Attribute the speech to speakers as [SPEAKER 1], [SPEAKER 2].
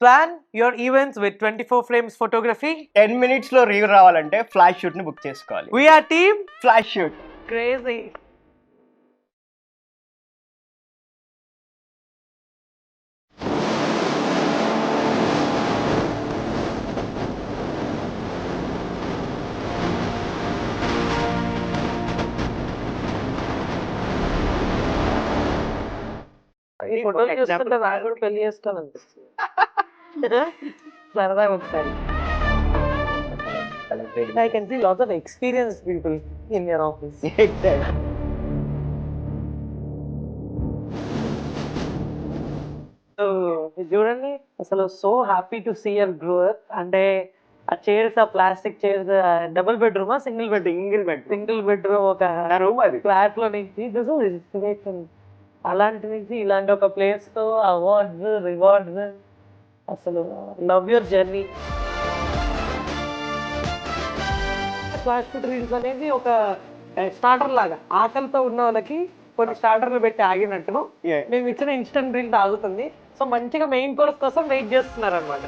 [SPEAKER 1] Plan your events with 24 frames photography.
[SPEAKER 2] 10 minutes లో Reeve రావాలంటే flash shoot ని book చేసుకోవాలి.
[SPEAKER 1] We are team
[SPEAKER 2] flash shoot.
[SPEAKER 1] crazy. ఈ ఫోటోలు చూస్తుంటే నాకు కూడా పెళ్లి చేసుకోవాలనిపిస్తుంది సరదాగా ఒకసారి I can see lots of experienced people in your office. So ఇది చూడండి అసలు so happy to see your Grover. అంటే ఆ చైర్స్, ఆ ప్లాస్టిక్ చైర్స్, డబుల్ బెడ్రూమా సింగిల్ బెడ్రూమ్ ఒక
[SPEAKER 2] రూమ్ అది.
[SPEAKER 1] ఫ్లాట్ లో నుంచి ఇన్స్పిరేషన్. అలాంటి నుంచి ఇలాంటి ఒక ప్లేస్ తో అవార్డ్స్, రివార్డ్స్, అసలు love your journey. Flash food reels అనేది ఒక స్టార్టర్ లాగా, ఆకలితో ఉన్న వాళ్ళకి కొన్ని స్టార్టర్లు పెట్టి ఆగినట్టు
[SPEAKER 2] Yeah.
[SPEAKER 1] మేము ఇచ్చిన ఇన్స్టెంట్ డ్రింక్ తాగుతుంది. సో మంచిగా మెయిన్ కోర్స్ కోసం వెయిట్ చేస్తున్నారు అనమాట.